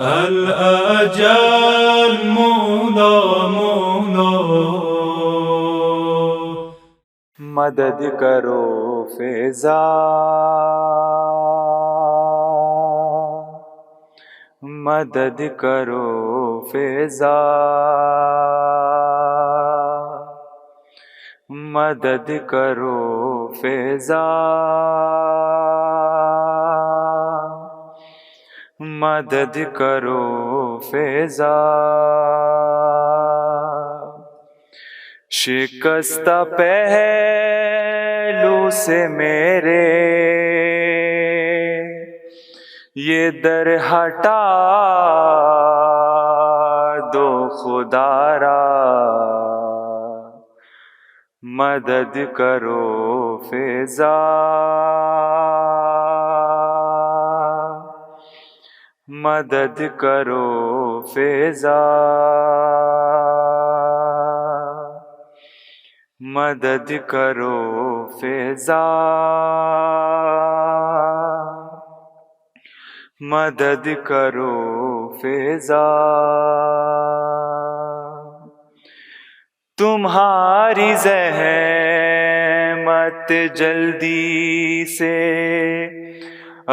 الأجل مولا مولا مدد کرو فیضا، مدد کرو فیضا، مدد کرو فیضا، مدد کرو فیضا، شکستہ پہلو سے میرے یہ در ہٹا دو خدا را، مدد کرو فیضا، مدد کرو فیضا، مدد کرو فیضا، مدد کرو فیضا، تمہاری زحمت جلدی سے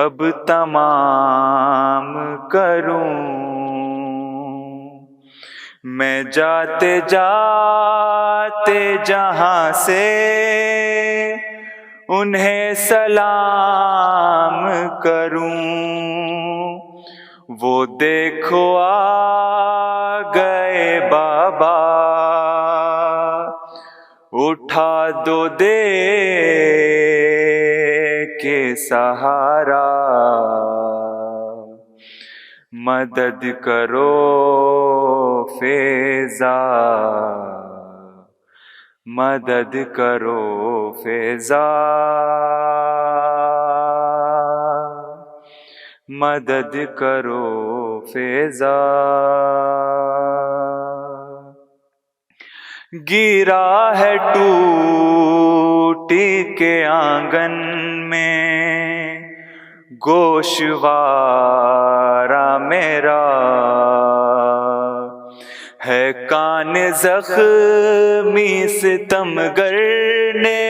اب تمام کروں، میں جاتے جاتے جہاں سے انہیں سلام کروں، وہ دیکھو آ گئے بابا، اٹھا دو دے کے سہارا، مدد کرو فیضا، مدد کرو فیضا، مدد کرو فیضا، گرا ہے ٹوٹ کے آنگن میں گوشوارا میرا، ہے کان زخمی ستمگر نے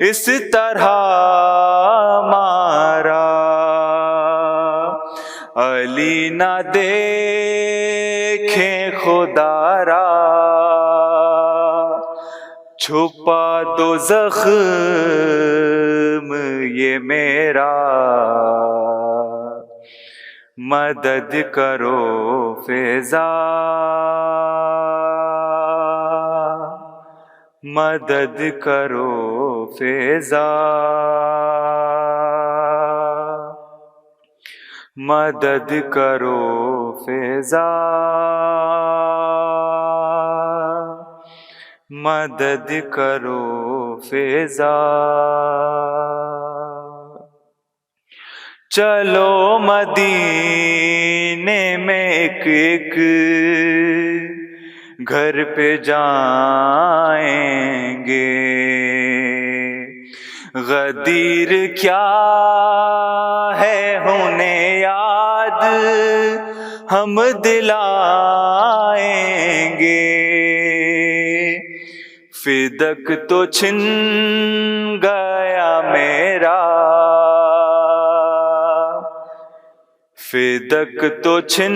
اس طرح مارا، علی نہ دیکھیں خدا را، چھپا دو زخم یہ میرا، مدد کرو فیضا، مدد کرو فیضا، مدد کرو فیضا، مدد کرو فیضا، چلو مدینے میں ایک ایک گھر پہ جائیں گے، غدیر کیا ہے انہیں یاد ہم دلائیں گے، فدق تو چھن گیا میرا، فدق تو چھن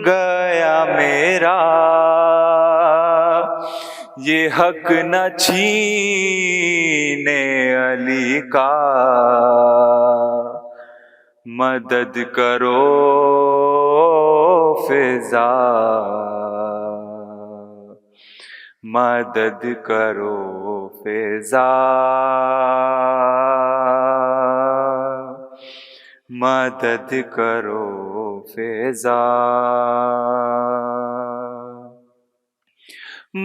گیا میرا، یہ حق نہ چھینے علی کا، مدد کرو فیضا، مدد کرو فیضا، مدد کرو فیضا،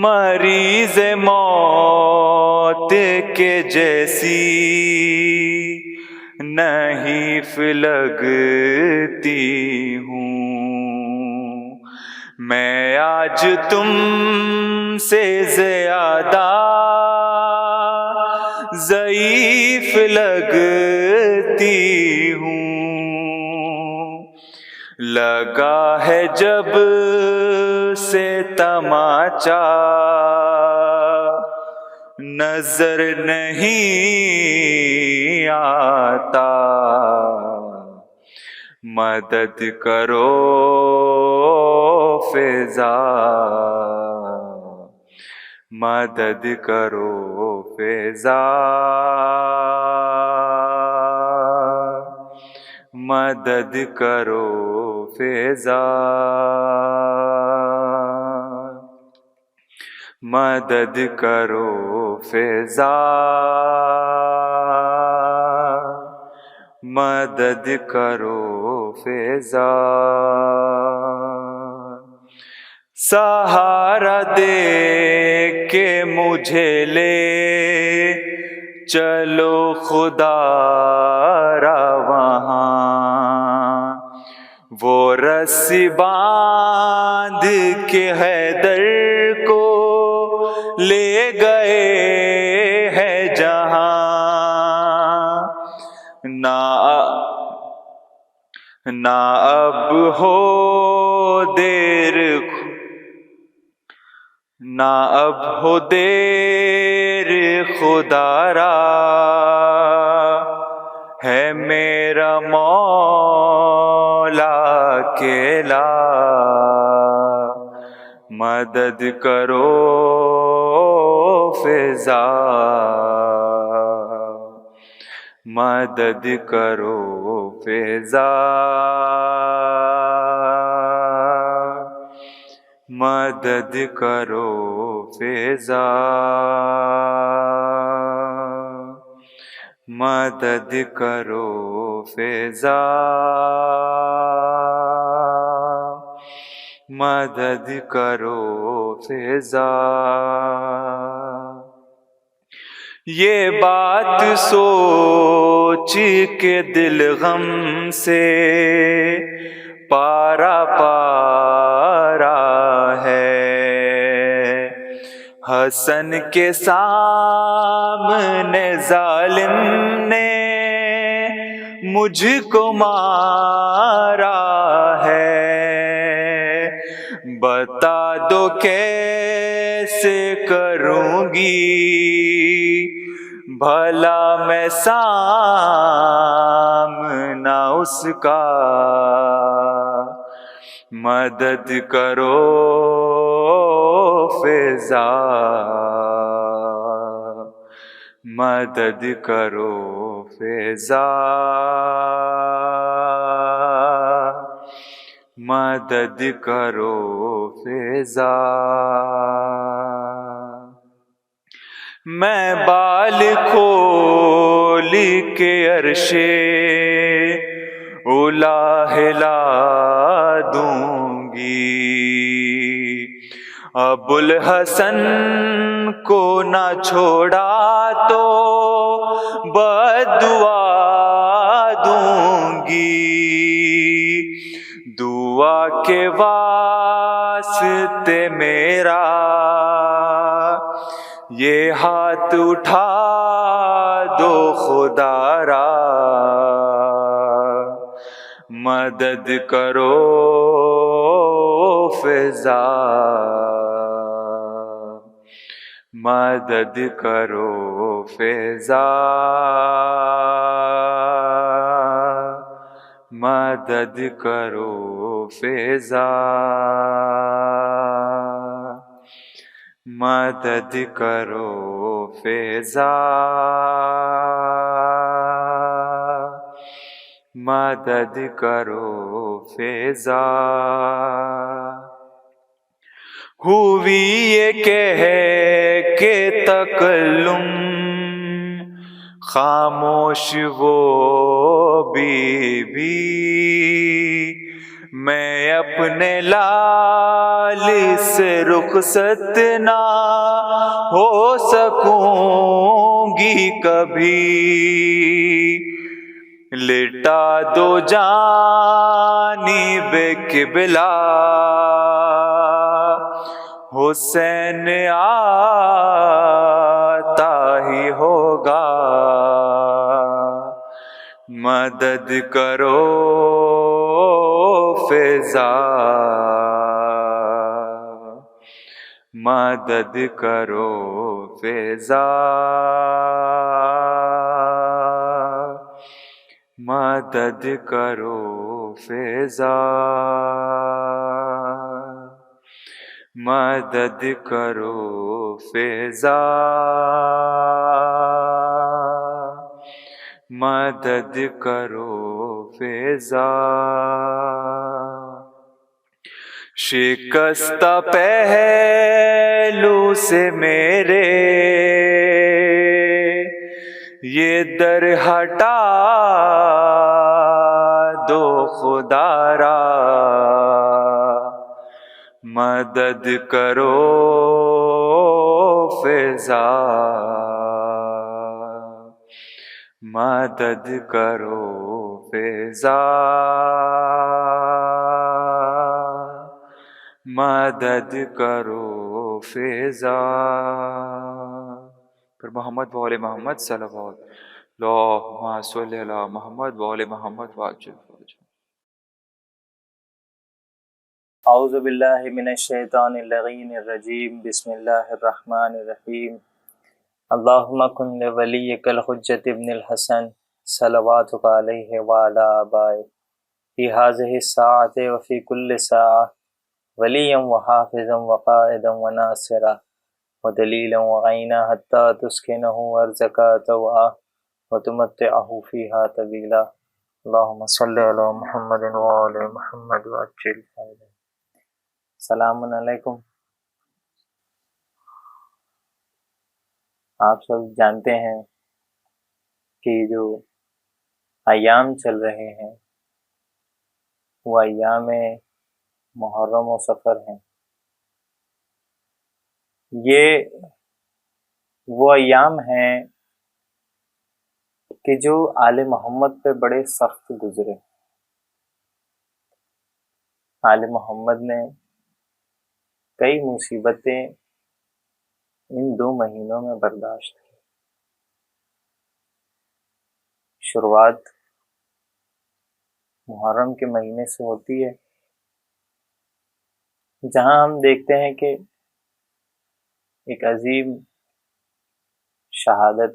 مریض موت کے جیسی نہیں لگتی ہوں میں آج تم سے زیادہ ضعیف لگتی ہوں، لگا ہے جب سے تماچا نظر نہیں آتا، مدد کرو فضا، مدد کرو فضا، مدد کرو فضا، مدد کرو فضا، مدد کرو فضا، سہارا دے کے مجھے لے چلو خدا را وہاں، وہ رسی باندھ کے حیدر کو لے گئے ہے جہاں، نہ اب ہو دیر، نہ اب ہو دیر خدا را، ہے میرا مولا اکیلا، مدد کرو فضا، مدد کرو فضا، مدد کرو فضا، مدد کرو فضا، مدد کرو فضا۔ یہ بات سوچ کے دل غم سے پارا پارا ہے، حسن کے سامنے ظالم نے مجھ کو مارا ہے، بتا دو کیسے کروں گی بھلا میں سامنا اس کا، مدد کرو فضا، مدد کرو فضا، مدد کرو فضا۔ میں بال کھول کے عرش اولا ہلا دوں گی، ابو الحسن کو نہ چھوڑا تو بددعا دوں گی، دعا کے واسطے میرا یہ ہاتھ اٹھا دو خدا را، مدد کرو فضا، مدد کرو فضا، مدد کرو فضا، مدد کرو فضا، مدد کرو فضا۔ ہوئی یہ کہہ کے تکلم خاموش وہ بی بی، میں اپنے لال سے رخصت نہ ہو سکوں گی کبھی، لٹا دو جانب قبلہ حسین آتا ہی ہوگا، مدد کرو فضا مدد کرو فضا مدد کرو فضا مدد کرو فضا مدد کرو فضا شکستہ پہلو سے میرے یہ در ہٹا دو خدا را مدد کرو فضا مدد کرو فضا مدد کرو فضا. پھر محمد و آل محمد صلوات اللہم صلی علی محمد و آل محمد وعجل فرجہ. اعوذ باللہ من الشیطان اللعین الرجیم. بسم اللہ الرحمن الرحیم. اللہم کن لولیک الحجۃ ابن الحسن صلواتک علیہ وعلی آبائہ فی ہذہ الساعۃ وفی کل ساعۃ ولیا وحافظا وقائدا وناصرا ودلیلا وعینا حتی تسکنہ ارضک طوعا وتمتعہ فیہا طویلا. اللہم صلی علی محمد وآل محمد وعجل فرجہ. السلام علیکم. آپ سب جانتے ہیں کہ جو ایام چل رہے ہیں وہ ایام محرم و سفر ہیں. یہ وہ ایام ہیں کہ جو آل محمد پہ بڑے سخت گزرے. آل محمد نے کئی مصیبتیں ان 2 مہینوں میں برداشت کی. شروعات محرم کے مہینے سے ہوتی ہے، جہاں ہم دیکھتے ہیں کہ ایک عظیم شہادت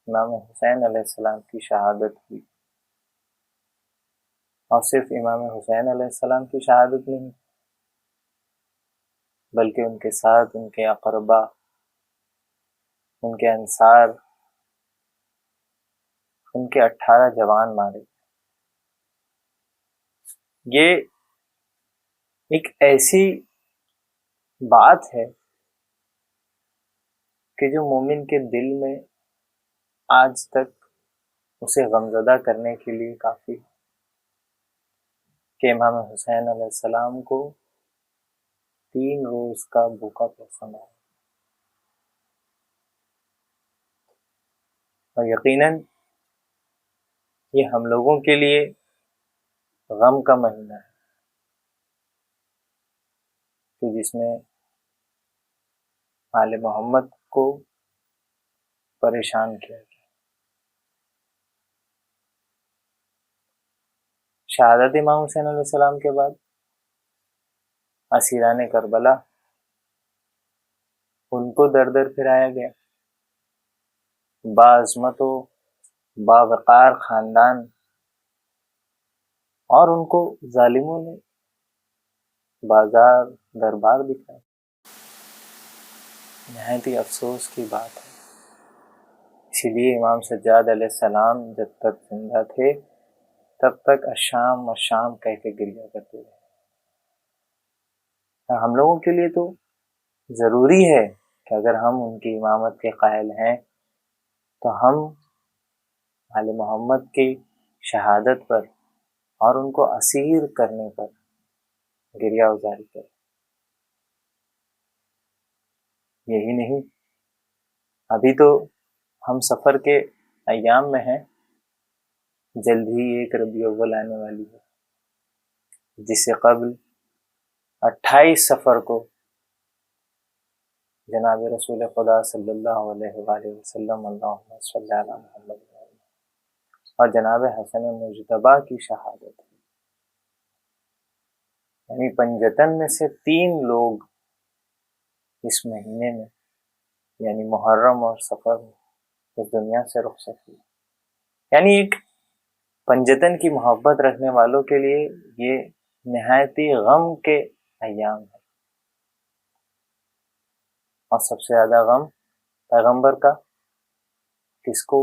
امام حسین علیہ السلام کی شہادت ہوئی. اور صرف امام حسین علیہ السلام کی شہادت نہیں بلکہ ان کے ساتھ ان کے اقربا، ان کے انصار، ان کے 18 جوان مارے. یہ ایک ایسی بات ہے کہ جو مومن کے دل میں آج تک اسے غمزدہ کرنے کے لیے کافی کہ امام حسین علیہ السلام کو 3 روز کا بھوکا پیاسا مارا. اور یقیناً یہ ہم لوگوں کے لیے غم کا مہینہ ہے کہ جس میں آل محمد کو پریشان کیا گیا. شہادت امام حسین علیہ السلام کے بعد اسیران کربلا ان کو در در پھرایا گیا. باعظمت و باوقار خاندان، اور ان کو ظالموں نے بازار دربار دکھایا. نہایت ہی افسوس کی بات ہے. اسی لیے امام سجاد علیہ السلام جب تک زندہ تھے تب تک الشام الشام کہہ کے گریہ کرتے رہے. ہم لوگوں کے لیے تو ضروری ہے کہ اگر ہم ان کی امامت کے قائل ہیں تو ہم آل محمد کی شہادت پر اور ان کو اسیر کرنے پر گریہ ازاری کریں. یہی نہیں، ابھی تو ہم سفر کے ایام میں ہیں، جلد ہی 1 ربیع الاول آنے والی ہے، جس سے قبل 28 سفر کو جناب رسول خدا صلی اللہ علیہ وآلہ وسلم اللہم صلی علی محمد اور جناب حسن مجتبیٰ کی شہادت ہے. یعنی پنجتن میں سے 3 لوگ اس مہینے میں یعنی محرم اور سفر میں اس دنیا سے رخصت ہوئے. یعنی ایک پنجتن کی محبت رکھنے والوں کے لیے یہ نہایتی غم کے ایام ہیں. اور سب سے زیادہ غم پیغمبر کا کس کو؟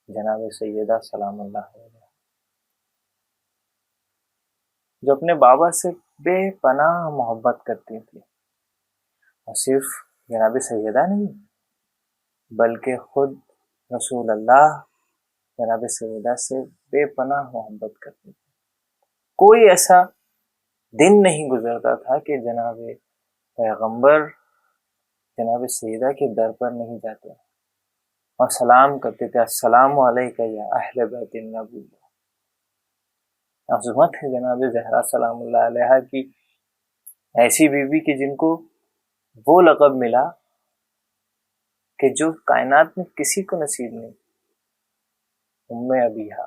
جناب سیدہ سلام اللہ علیہ، جو اپنے بابا سے بے پناہ محبت کرتی تھی. اور صرف جناب سیدہ نہیں بلکہ خود رسول اللہ جناب سیدہ سے بے پناہ محبت کرتی تھی. کوئی ایسا دن نہیں گزرتا تھا کہ جناب پیغمبر جناب سیدہ کے در پر نہیں جاتے اور سلام کرتے تھے، السلام علیکہ یا اہل بیت النبی. عظمت ہے جناب زہرا سلام اللہ علیہ کی، ایسی بیوی کی جن کو وہ لقب ملا کہ جو کائنات میں کسی کو نصیب نہیں. ام ابیہا،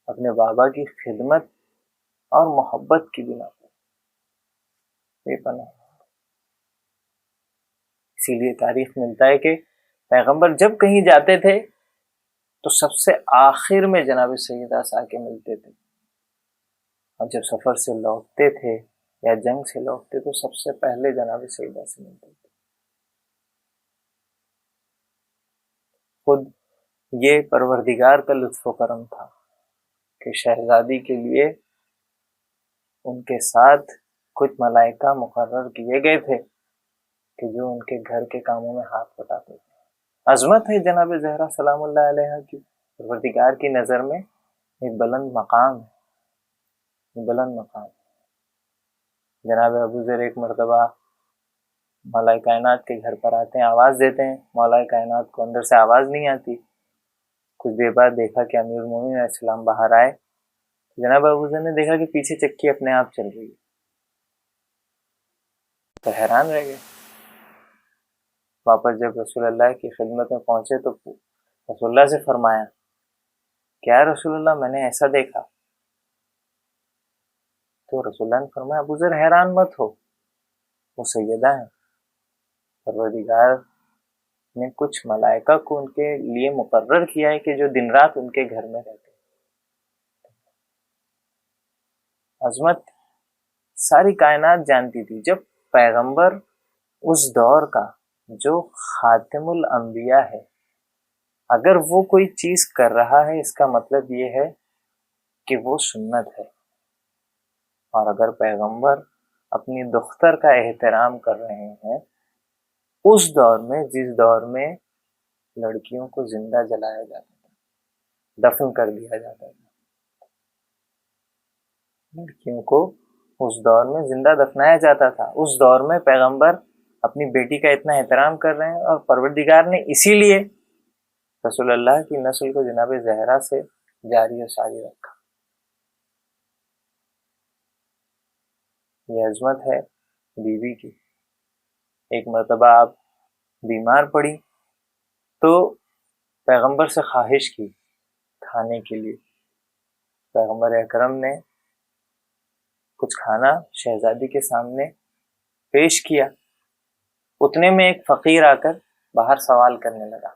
اپنے بابا کی خدمت اور محبت کی بنا پر بے پناہ. اسی لیے تاریخ ملتا ہے کہ پیغمبر جب کہیں جاتے تھے تو سب سے آخر میں جناب سیدہ سے آ کے ملتے تھے، اور جب سفر سے لوٹتے تھے یا جنگ سے لوٹتے تو سب سے پہلے جناب سیدہ سے ملتے تھے. خود یہ پروردگار کا لطف و کرم تھا کہ شہزادی کے لیے ان کے ساتھ کچھ ملائکہ مقرر کیے گئے تھے کہ جو ان کے گھر کے کاموں میں ہاتھ بٹاتے تھے. عظمت ہے جناب زہرا سلام اللہ علیہ کی. پروردگار کی نظر میں ایک بلند مقام ہے، بلند مقام. جناب ابو ذر ایک مرتبہ مولا کائنات کے گھر پر آتے ہیں، آواز دیتے ہیں، مولا کائنات کو اندر سے آواز نہیں آتی. کچھ دیر بعد دیکھا کہ امیر المومنین علیہ السلام باہر آئے. جناب ابو ذر نے دیکھا کہ پیچھے چکی اپنے آپ چل رہی ہے تو حیران رہ گئے. واپس جب رسول اللہ کی خدمت میں پہنچے تو رسول اللہ سے فرمایا، کیا رسول اللہ میں نے ایسا دیکھا؟ تو رسول اللہ نے فرمایا، ابو ذر حیران مت ہو، وہ سیدہ ہیں. پروردگار نے کچھ ملائکہ کو ان کے لیے مقرر کیا ہے کہ جو دن رات ان کے گھر میں رہتے ہیں. عظمت ساری کائنات جانتی تھی. جب پیغمبر اس دور کا جو خاتم الانبیاء ہے، اگر وہ کوئی چیز کر رہا ہے اس کا مطلب یہ ہے کہ وہ سنت ہے. اور اگر پیغمبر اپنی دختر کا احترام کر رہے ہیں اس دور میں جس دور میں لڑکیوں کو زندہ جلایا جاتا تھا، دفن کر دیا جاتا تھا، لڑکیوں کو اس دور میں زندہ دفنایا جاتا تھا، اس دور میں پیغمبر اپنی بیٹی کا اتنا احترام کر رہے ہیں. اور پروردگار نے اسی لیے رسول اللہ کی نسل کو جناب زہرا سے جاری و ساری رکھا. یہ عظمت ہے بیوی کی. ایک مرتبہ آپ بیمار پڑی تو پیغمبر سے خواہش کی کھانے کے لیے. پیغمبر اکرم نے کچھ کھانا شہزادی کے سامنے پیش کیا. اتنے میں ایک فقیر آ کر باہر سوال کرنے لگا.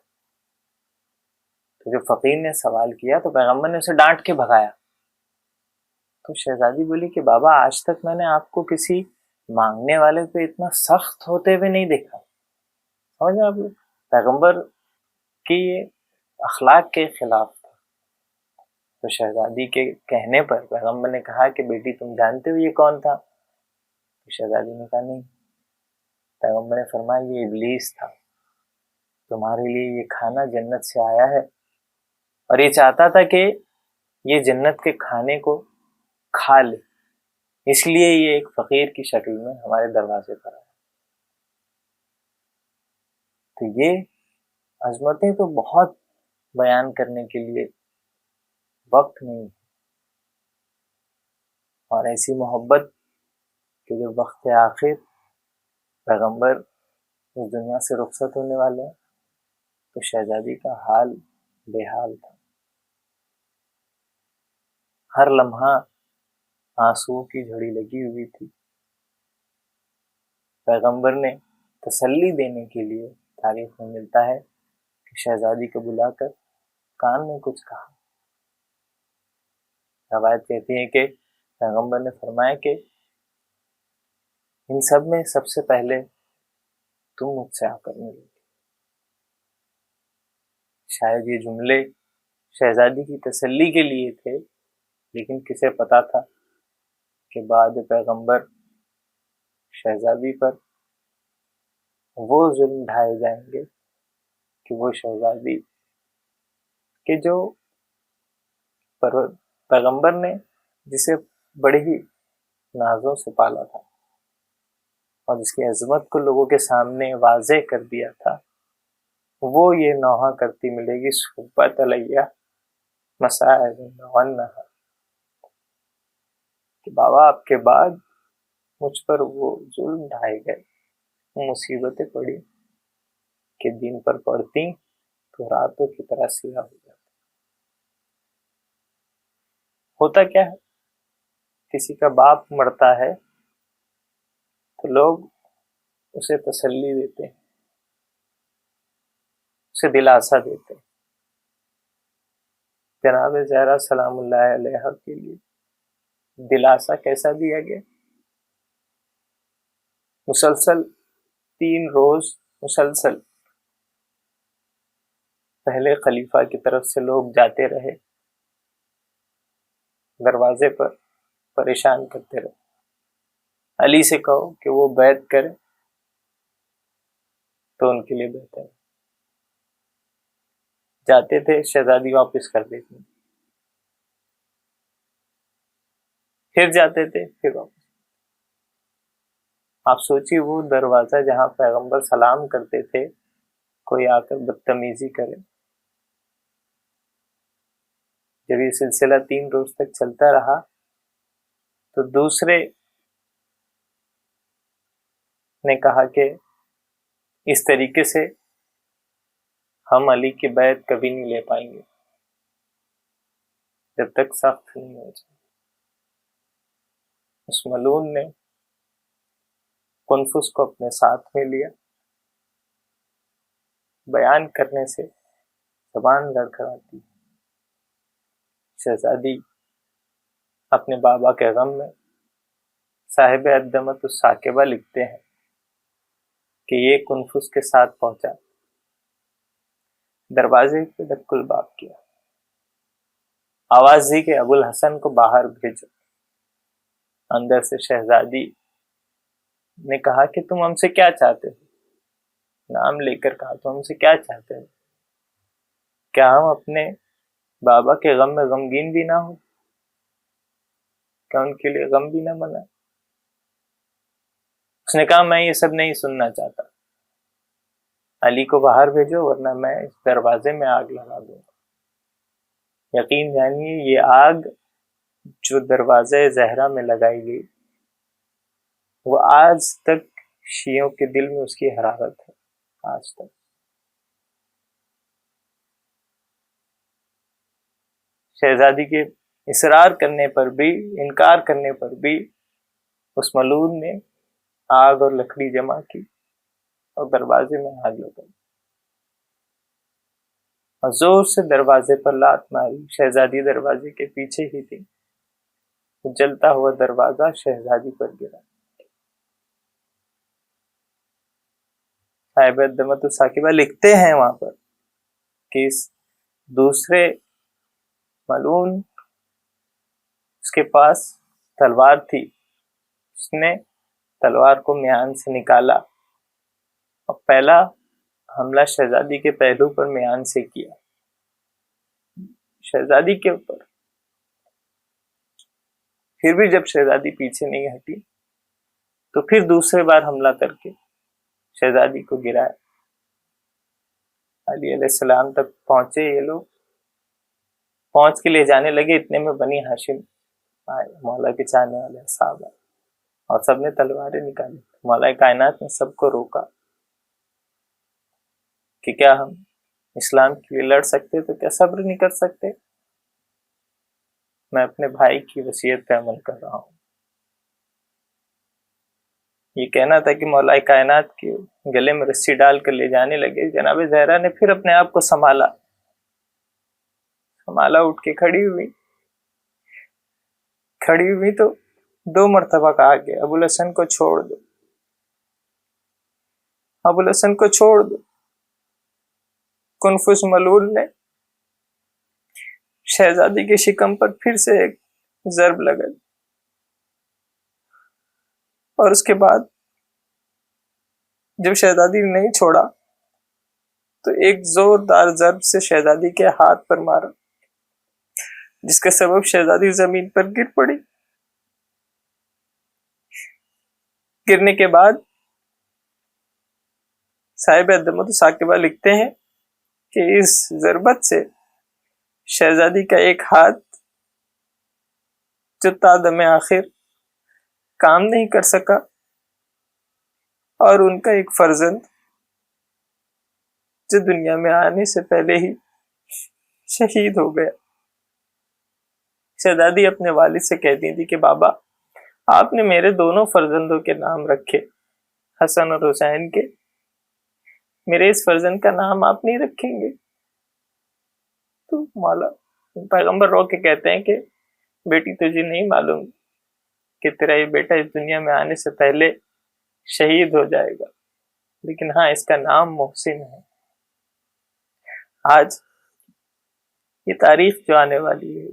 تو جو فقیر نے سوال کیا تو پیغمبر نے اسے ڈانٹ کے بھگایا. تو شہزادی بولی کہ بابا آج تک میں نے آپ کو کسی مانگنے والے پہ اتنا سخت ہوتے ہوئے نہیں دیکھا. سمجھے آپ لوگ، پیغمبر کی یہ اخلاق کے خلاف تھا. تو شہزادی کے کہنے پر پیغمبر نے کہا کہ بیٹی تم جانتے ہو یہ کون تھا؟ تو شہزادی نے کہا نہیں. پیغمبر نے فرمایا یہ ابلیس تھا، تمہارے لیے یہ کھانا جنت سے آیا ہے اور یہ چاہتا تھا کہ یہ جنت کے کھانے کو کھا لے، اس لیے یہ ایک فقیر کی شکل میں ہمارے دروازے پر آیا. تو یہ عظمتیں تو بہت بیان کرنے کے لیے وقت نہیں، اور ایسی محبت کہ جب وقت آخر پیغمبر اس دنیا سے رخصت ہونے والے ہیں تو شہزادی کا حال بے حال تھا. ہر لمحہ آنسوؤں کی جھڑی لگی ہوئی تھی۔ پیغمبر نے تسلی دینے کے لیے تاریخ میں ملتا ہے کہ شہزادی کو بلا کر کان میں کچھ کہا۔ روایت کہتی ہے کہ پیغمبر نے فرمایا کہ ان سب میں سب سے پہلے تم مجھ سے آ کر ملو۔ شاید یہ جملے شہزادی کی تسلی کے لیے تھے، لیکن کسے پتا تھا کہ بعد پیغمبر شہزادی پر وہ ظلم ڈھائے جائیں گے کہ وہ شہزادی کہ جو پیغمبر نے جسے بڑے ہی نازوں سے پالا تھا اور جس کی عظمت کو لوگوں کے سامنے واضح کر دیا تھا، وہ یہ نوحہ کرتی ملے گی، صحبت علیہ مصائب ونہا، کہ بابا آپ کے بعد مجھ پر وہ ظلم ڈھائے گئے، مصیبتیں پڑی کہ دن پر پڑتی تو راتوں کی طرح سیاہ ہو جاتا۔ ہوتا کیا ہے، کسی کا باپ مرتا ہے تو لوگ اسے تسلی دیتے ہیں، اسے دلاسا دیتے ہیں۔ جناب زہرا سلام اللہ علیہ کے لیے دلاسا کیسا دیا گیا؟ مسلسل 3 روز مسلسل پہلے خلیفہ کی طرف سے لوگ جاتے رہے، دروازے پر پریشان کرتے رہے، علی سے کہو کہ وہ بیعت کرے تو ان کے لیے بہتر ہے۔ جاتے تھے، شہزادی واپس کر دیتی، پھر جاتے تھے، پھر واپس۔ آپ سوچیے وہ دروازہ جہاں پیغمبر سلام کرتے تھے، کوئی آ کر بدتمیزی کرے۔ جب یہ سلسلہ 3 روز تک چلتا رہا تو دوسرے نے کہا کہ اس طریقے سے ہم علی کی بیعت کبھی نہیں لے پائیں گے جب تک سخت نہیں ہو جائے۔ اس ملعون نے کنفس کو اپنے ساتھ میں لیا، بیان کرنے سے زبان لڑکھڑاتی۔ شہزادی اپنے بابا کے غم میں صاحب الدمۃ الثاقبہ لکھتے ہیں کہ یہ کنفس کے ساتھ پہنچا، دروازے پہ ڈک الباب کیا، آواز دی کہ ابو الحسن کو باہر بھیجو۔ اندر سے شہزادی نے کہا کہ تم ہم سے کیا چاہتے ہو؟ نام لے کر کہا تم ہم سے کیا چاہتے ہو؟ کیا ہم اپنے بابا کے غم میں غمگین بھی نہ ہو؟ کیا ان کے لیے غم بھی نہ منائے؟ اس نے کہا میں یہ سب نہیں سننا چاہتا، علی کو باہر بھیجو ورنہ میں اس دروازے میں آگ لگا دوں گا۔ یقین جانیے یہ آگ جو دروازے زہرا میں لگائی گئی وہ آج تک شیعوں کے دل میں اس کی حرارت ہے، آج تک۔ شہزادی کے اصرار کرنے پر بھی، انکار کرنے پر بھی اس ملعون نے آگ اور لکڑی جمع کی اور دروازے میں آگ لگائی اور زور سے دروازے پر لات ماری۔ شہزادی دروازے کے پیچھے ہی تھی، جلتا ہوا دروازہ شہزادی پر گرا۔ صاحب الدمۃ الثاقبہ لکھتے ہیں وہاں پر کہ اس دوسرے ملعون اس کے پاس تلوار تھی، اس نے تلوار کو میان سے نکالا اور پہلا حملہ شہزادی کے پہلو پر میان سے کیا، شہزادی کے اوپر۔ پھر بھی جب شہزادی پیچھے نہیں ہٹی تو پھر دوسرے بار حملہ کر کے شہزادی کو گرایا۔ علی علیہ السلام تک پہنچے، یہ لوگ پہنچ کے لے جانے لگے، اتنے میں بنی ہاشم آئے، مولا کے چاہنے والے صاحب آئے اور سب نے تلواریں نکالی۔ مولا کائنات نے سب کو روکا کہ کیا ہم اسلام کے لیے لڑ سکتے تو کیا صبر نہیں کر سکتے؟ میں اپنے بھائی کی وصیت پہ عمل کر رہا ہوں۔ یہ کہنا تھا کہ مولا کائنات کے گلے میں رسی ڈال کر لے جانے لگے، جناب زہرا نے پھر اپنے آپ کو سنبھالا، اٹھ کے کھڑی ہوئی تو 2 مرتبہ کہا کہ ابوالحسن کو چھوڑ دو، ابوالحسن کو چھوڑ دو۔ کنفس ملعون نے شہزادی کے شکم پر پھر سے ایک ضرب لگا، اور اس کے بعد جب شہزادی نے نہیں چھوڑا تو ایک زوردار ضرب سے شہزادی کے ہاتھ پر مارا، جس کے سبب شہزادی زمین پر گر پڑی۔ گرنے کے بعد صاحب عدمت ثاقبہ لکھتے ہیں کہ اس ضربت سے شہزادی کا ایک ہاتھ جو تا دم آخر کام نہیں کر سکا، اور ان کا ایک فرزند جو دنیا میں آنے سے پہلے ہی شہید ہو گیا۔ شہزادی اپنے والد سے کہتی تھی کہ بابا، آپ نے میرے دونوں فرزندوں کے نام رکھے، حسن اور حسین کے، میرے اس فرزند کا نام آپ نہیں رکھیں گے؟ تو مولا پیغمبر رو کے کہتے ہیں کہ بیٹی تجھے نہیں معلوم کہ تیرا یہ بیٹا اس دنیا میں آنے سے پہلے شہید ہو جائے گا، لیکن ہاں اس کا نام محسن ہے۔ آج یہ تاریخ جو آنے والی ہے،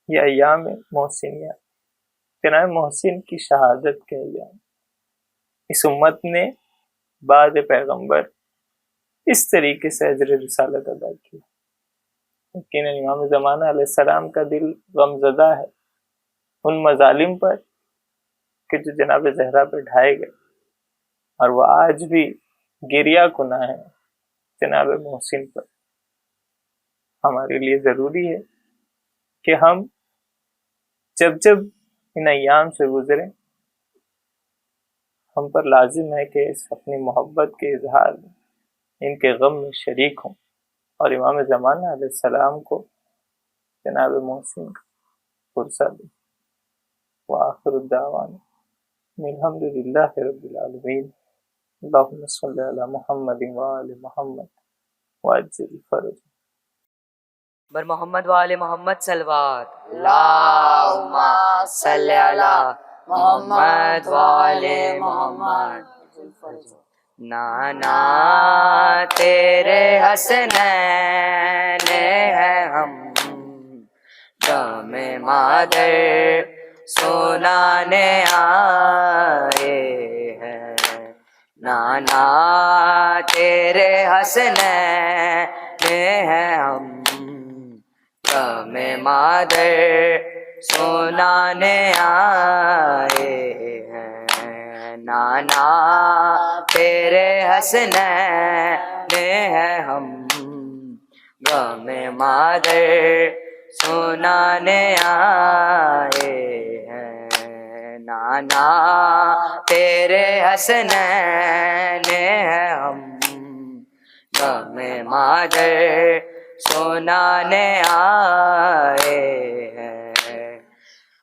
یہ ایام محسنیہ، جناب محسن کی شہادت کے ایام، اس امت نے بعد پیغمبر اس طریقے سے اجر رسالت ادا کی۔ یقیناً امام زمانہ علیہ السلام کا دل غمزدہ ہے ان مظالم پر کہ جو جناب زہرا پہ ڈھائے گئے، اور وہ آج بھی گریہ کناں ہے جناب محسن پر۔ ہمارے لیے ضروری ہے کہ ہم جب ان ایام سے گزریں، ہم پر لازم ہے کہ اس اپنی محبت کے اظہار میں ان کے غم میں شریک ہوں، اور امام زمانہ علیہ السلام کو جناب محسن کا فرصہ دیں۔ وآخر الدعوانا الحمد للہ رب العالمین۔ اللہم صلی علی محمد وآل محمد وعجل فرج۔ بر محمد وآل محمد صلوات، اللہم صلی علی محمد وآل محمد۔ نانا تیرے حسنین ہیں ہم، غم مادر سنانے آئے ہیں۔ نانا تیرے حسنین ہیں ہم، غم مادر سنانے آئے ہیں۔ نانا تیرے حسنین ہیں ہم، غم مادر سنانے آئے ہیں۔ نانا تیرے حسنین ہیں ہم، غم مادر سنانے آئے ہیں۔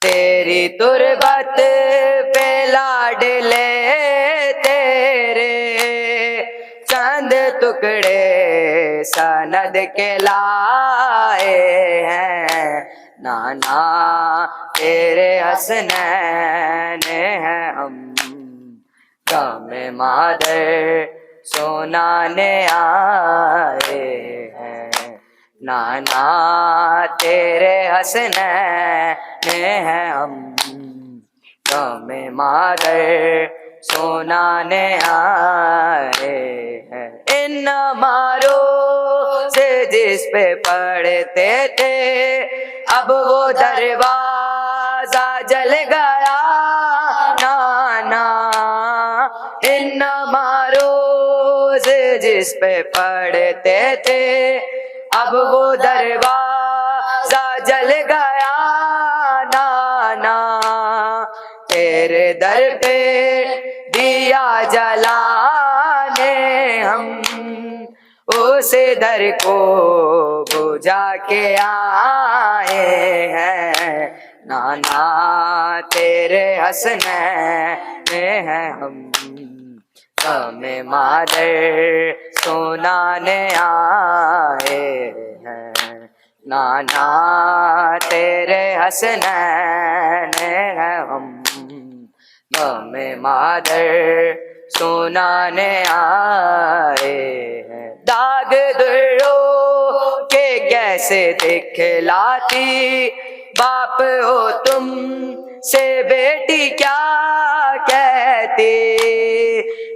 تیری تربت پہ لاڈلے تیرے چند ٹکڑے سند کے لائے ہیں۔ نانا تیرے حسنین ہیں ہم، غم مادر سنانے آئے ہیں۔ نانا تیرے حسنین ہیں ہم، غم مادر سنانے آئے ہیں۔ ان مارو سے جس پہ پڑھتے تھے اب وہ دروازہ جل گیا نانا۔ ان مارو سے جس پہ پڑھتے تھے اب وہ دروازہ جل گیا نانا۔ تیرے در پہ دیا جلانے ہم اس در کو بجھا کے آئے نانا تیرے حسنین ہیں ہم، غم مادر سنانے آئے ہیں، نانا تیرے حسنین ہیں ہم، غم مادر سنانے آئے ہیں۔ داغ درو کہ کیسے دکھلاتی باپ ہو تم سے بیٹی کیا کہتی،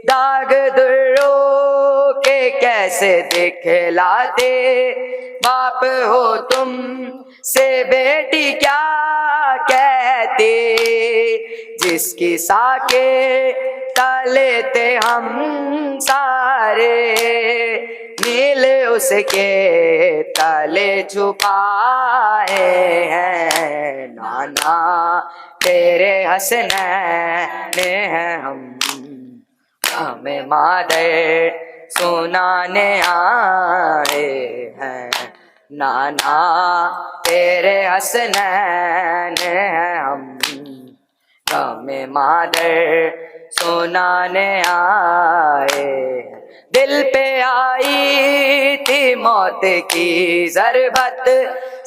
داغ درو کہ کیسے دکھلاتے باپ ہو تم سے بیٹی کیا کہتی، جس کی ساکے تلے تھے ہم سارے، نیل اس کے تلے چھپائے ہیں، نانا تیرے حسنین ہیں ہم، ہمیں مادر سنانے آئے ہیں، نانا تیرے حسنین ہیں ہم، ہمیں مادر سنانے آئے ہیں۔ دل پہ آئی تھی موت کی ضربت،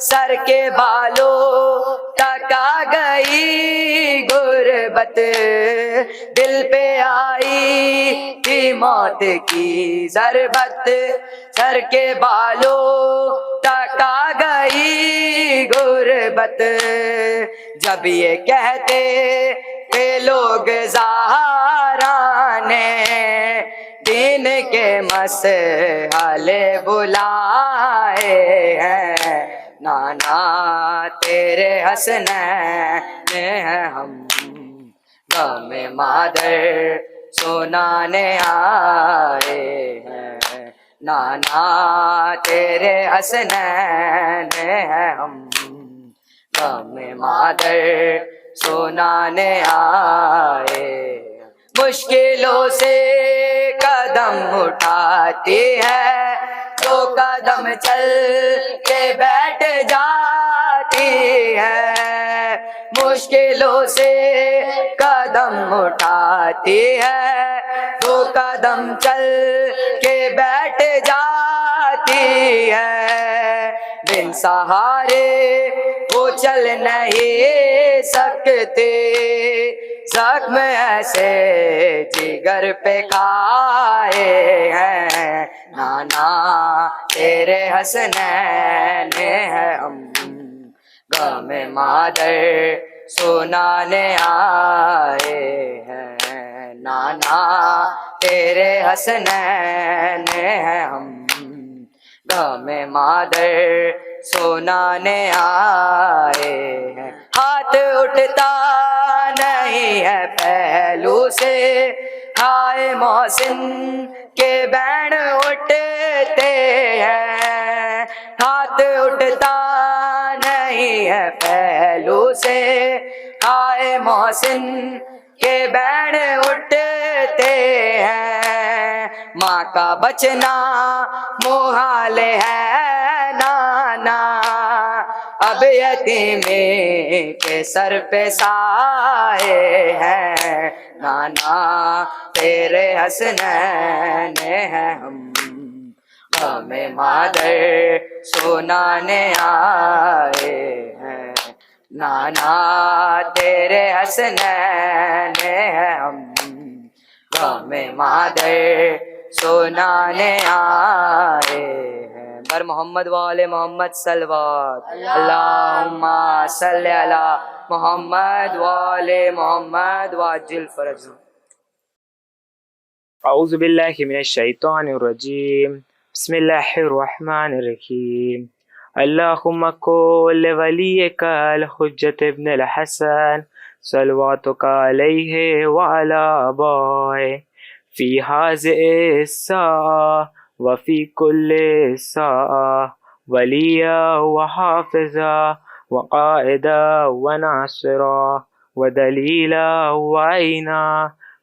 سر کے بالوں تک آ گئی غربت، دل پہ آئی تھی موت کی ضربت، سر کے بالوں تک آ گئی غربت، جب یہ کہتے کہ لوگ زہرانے دین کے مسئلے بلائے ہیں، نانا تیرے حسنین ہیں ہم، غم مادر سنانے آئے ہیں، نانا تیرے حسنین ہیں ہم، غم مادر سنانے آئے ہیں۔ مشکلوں سے قدم اٹھاتی ہے تو قدم چل کے بیٹھ جاتی ہے، مشکلوں سے قدم اٹھاتی ہے تو قدم چل کے بیٹھ جاتی ہے، بن سہارے وہ چل نہیں سکتے، زخم ایسے جگر پہ کھائے ہیں، نانا تیرے حسنین ہیں ہم، غم مادر سنانے آئے ہیں، نانا تیرے حسنین ہیں ہم، غم مادر سنانے آئے ہیں۔ ہاتھ اٹھتا نہیں ہے پہلو سے، ہائے محسن کے بین اٹھتے ہیں، ہاتھ اٹھتا نہیں ہے پہلو سے، ہائے محسن کے بین اٹھتے ہیں، ماں کا بچنا محال ہے نانا، اب یتیمی کے سر پہ سائے ہیں، نانا تیرے حسنین ہیں ہم، ہمیں مادر سنانے آئے ہیں، نانا تیرے حسنین ہیں ہم، ہمیں مادر سنانے آئے ہیں۔ بر محمد وآل محمد صلوات، اللہم صلی علی محمد وآل محمد وعجل فرجہ۔ اعوذ باللہ من الشیطان الرجیم، بسم اللہ الرحمن الرحیم۔ اللہم کل ولیک الحجت ابن الحسن صلواتک علیہ وعلی آبائہ فی ہذہ الساعہ وفی کل ساعہ ولیا وحافظا وقائدا وناصرا ودلیلا وعینا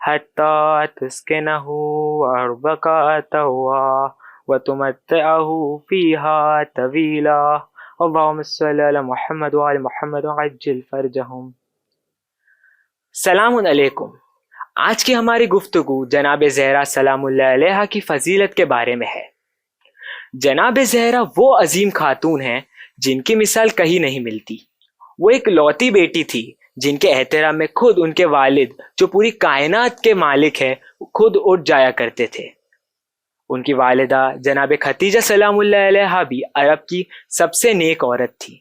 حتی تسکنہ ارضک طوعا وتمتعہ فیہا طویلا اللہم صلی علی محمد وعلی محمد وعجل فرجہم۔ سلام علیکم۔ آج کی ہماری گفتگو جناب زہرا سلام اللہ علیہا کی فضیلت کے بارے میں ہے۔ جناب زہرا وہ عظیم خاتون ہیں جن کی مثال کہیں نہیں ملتی۔ وہ ایک لوتی بیٹی تھی جن کے احترام میں خود ان کے والد جو پوری کائنات کے مالک ہیں خود اٹھ جایا کرتے تھے۔ ان کی والدہ جناب ختیجہ سلام اللہ علیہا بھی عرب کی سب سے نیک عورت تھی۔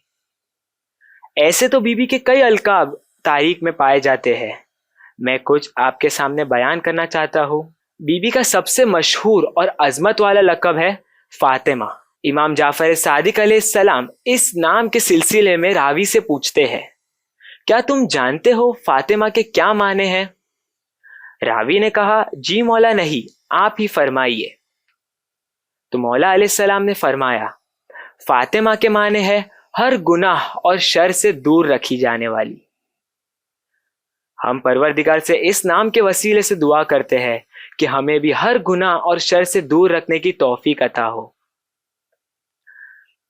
ایسے تو بی بی کے کئی القاب تاریخ میں پائے جاتے ہیں، میں کچھ آپ کے سامنے بیان کرنا چاہتا ہوں۔ بی بی کا سب سے مشہور اور عظمت والا لقب ہے فاطمہ۔ امام جعفر صادق علیہ السلام اس نام کے سلسلے میں راوی سے پوچھتے ہیں، کیا تم جانتے ہو فاطمہ کے کیا معنی ہیں؟ راوی نے کہا، جی مولا نہیں، آپ ہی فرمائیے۔ تو مولا علیہ السلام نے فرمایا، فاطمہ کے معنی ہے ہر گناہ اور شر سے دور رکھی جانے والی۔ ہم پروردگار سے اس نام کے وسیلے سے دعا کرتے ہیں کہ ہمیں بھی ہر گناہ اور شر سے دور رکھنے کی توفیق عطا ہو۔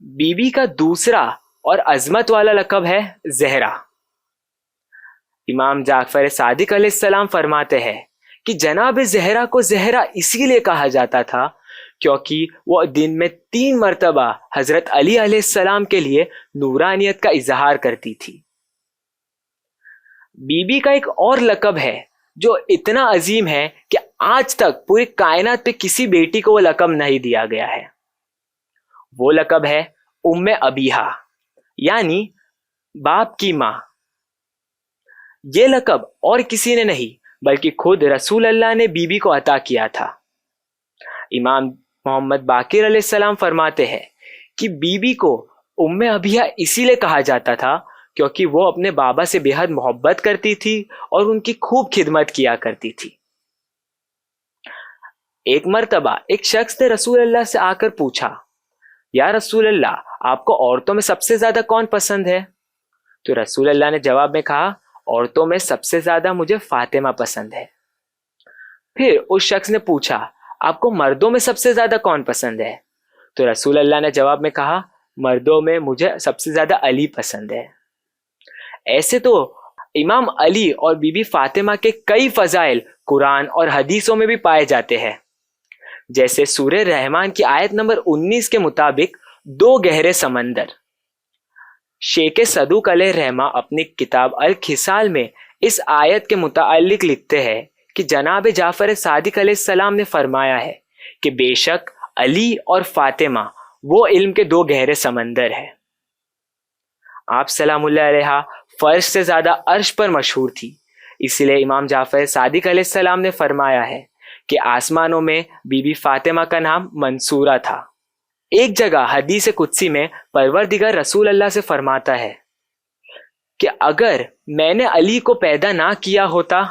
بی بی کا دوسرا اور عظمت والا لقب ہے زہرا۔ امام جعفر صادق علیہ السلام فرماتے ہیں کہ جناب زہرا کو زہرا اسی لیے کہا جاتا تھا کیونکہ وہ دن میں 3 مرتبہ حضرت علی علیہ السلام کے لیے نورانیت کا اظہار کرتی تھی۔ بی بی کا ایک اور لقب ہے جو اتنا عظیم ہے کہ آج تک پوری کائنات پہ کسی بیٹی کو وہ لقب نہیں دیا گیا ہے۔ وہ لقب ہے ام ابیہا، یعنی باپ کی ماں۔ یہ لقب اور کسی نے نہیں بلکہ خود رسول اللہ نے بی بی کو عطا کیا تھا۔ امام محمد باقر علیہ السلام فرماتے ہیں کہ بی بی کو ام ابیہا اسی لیے کہا جاتا تھا کیونکہ وہ اپنے بابا سے بے حد محبت کرتی تھی اور ان کی خوب خدمت کیا کرتی تھی۔ ایک مرتبہ ایک شخص نے رسول اللہ سے آ کر پوچھا، یا رسول اللہ، آپ کو عورتوں میں سب سے زیادہ کون پسند ہے؟ تو رسول اللہ نے جواب میں کہا، عورتوں میں سب سے زیادہ مجھے فاطمہ پسند ہے۔ پھر اس شخص نے پوچھا، آپ کو مردوں میں سب سے زیادہ کون پسند ہے؟ تو رسول اللہ نے جواب میں کہا، مردوں میں مجھے سب سے زیادہ علی پسند ہے۔ ایسے تو امام علی اور بی بی فاطمہ کے کئی فضائل قرآن اور حدیثوں میں بھی پائے جاتے ہیں، جیسے سورہ رحمان کی آیت نمبر 19 کے مطابق 2 گہرے سمندر۔ شیخ صدوق علیہ رحمہ اپنی کتاب الخصال میں اس آیت کے متعلق لکھتے ہیں کہ جناب جعفر صادق علیہ السلام نے فرمایا ہے کہ بے شک علی اور فاطمہ وہ علم کے 2 گہرے سمندر ہیں۔ آپ سلام اللہ علیہ فرش سے زیادہ عرش پر مشہور تھی، اس لیے امام جعفر صادق علیہ السلام نے فرمایا ہے کہ آسمانوں میں بی بی فاطمہ کا نام منصورہ تھا۔ ایک جگہ حدیث قدسی میں پروردگار رسول اللہ سے فرماتا ہے کہ اگر میں نے علی کو پیدا نہ کیا ہوتا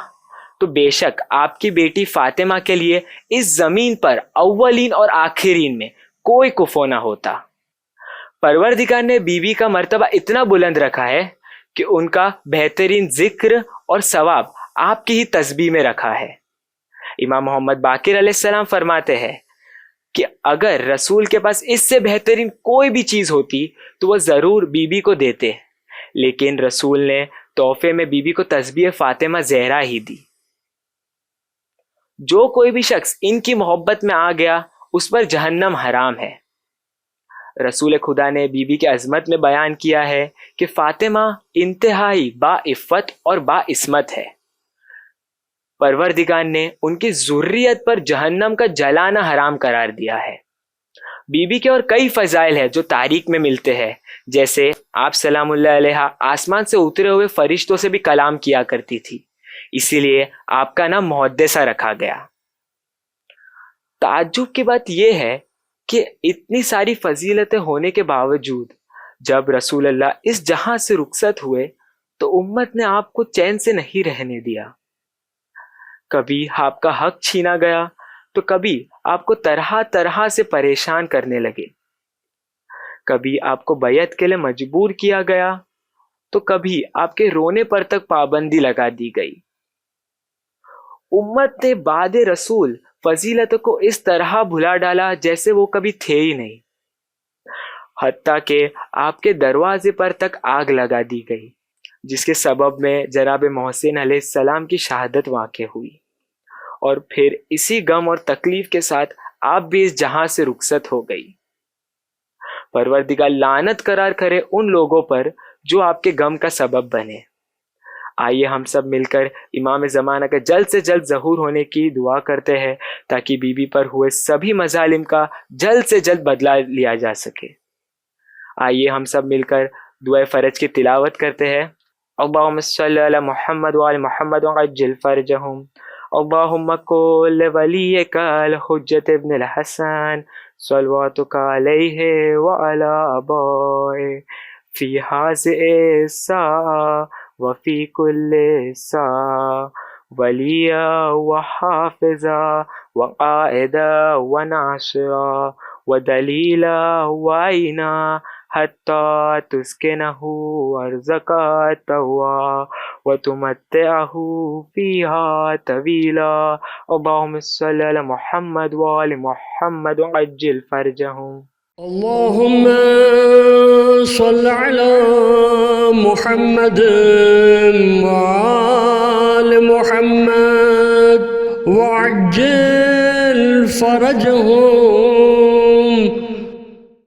تو بے شک آپ کی بیٹی فاطمہ کے لیے اس زمین پر اولین اور آخرین میں کوئی کفو نہ ہوتا۔ پروردگار نے بی بی کا مرتبہ اتنا بلند رکھا ہے کہ ان کا بہترین ذکر اور ثواب آپ کی ہی تسبیح میں رکھا ہے۔ امام محمد باقر علیہ السلام فرماتے ہیں کہ اگر رسول کے پاس اس سے بہترین کوئی بھی چیز ہوتی تو وہ ضرور بی بی کو دیتے، لیکن رسول نے تحفے میں بی بی کو تسبیح فاطمہ زہرا ہی دی۔ جو کوئی بھی شخص ان کی محبت میں آ گیا اس پر جہنم حرام ہے۔ رسول خدا نے بی بی کی عظمت میں بیان کیا ہے کہ فاطمہ انتہائی با عفت اور با عصمت ہے۔ پروردگار نے ان کی ذریت پر جہنم کا جلانا حرام قرار دیا ہے۔ بی بی کے اور کئی فضائل ہیں جو تاریخ میں ملتے ہیں، جیسے آپ سلام اللہ علیہ آسمان سے اترے ہوئے فرشتوں سے بھی کلام کیا کرتی تھی، اسی لیے آپ کا نام محدثہ رکھا گیا۔ تعجب کی بات یہ ہے کہ اتنی ساری فضیلتیں ہونے کے باوجود جب رسول اللہ اس جہاں سے رخصت ہوئے تو امت نے آپ کو چین سے نہیں رہنے دیا۔ کبھی آپ کا حق چھینا گیا تو کبھی آپ کو طرح طرح سے پریشان کرنے لگے، کبھی آپ کو بیعت کے لیے مجبور کیا گیا تو کبھی آپ کے رونے پر تک پابندی لگا دی گئی۔ امت نے بعد رسول فضیلت کو اس طرح بھلا ڈالا جیسے وہ کبھی تھے ہی نہیں۔ حتیٰ کہ آپ کے دروازے پر تک آگ لگا دی گئی، جس کے سبب میں جناب محسن علیہ السلام کی شہادت واقع ہوئی، اور پھر اسی غم اور تکلیف کے ساتھ آپ بھی اس جہاں سے رخصت ہو گئی۔ پروردگار لعنت قرار کرے ان لوگوں پر جو آپ کے غم کا سبب بنے۔ آئیے ہم سب مل کر امام زمانہ کا جلد سے جلد ظہور ہونے کی دعا کرتے ہیں تاکہ بی بی پر ہوئے سبھی مظالم کا جلد سے جلد بدلہ لیا جا سکے۔ آئیے ہم سب مل کر دعائے فرج کی تلاوت کرتے ہیں۔ اللہم صلی علی محمد وعلی محمد وعجل فرجہم۔ اللہم کل ولیک الحجت ابن الحسن صلواتک علیہ وعلی آبائہ فی ہذہ الساعہ وفی کل ساعہ ولیہ وحافظہ وقائدہ وناصرہ ودلیلہ وعینہ حتی تسکنہ ارضک طوعا وتمتعہ فیہا طویلا۔ اللہم صلی علی محمد وآل محمد وعجل فرجہم۔ اللهم صل على محمد وآل محمد وعجل فرجهم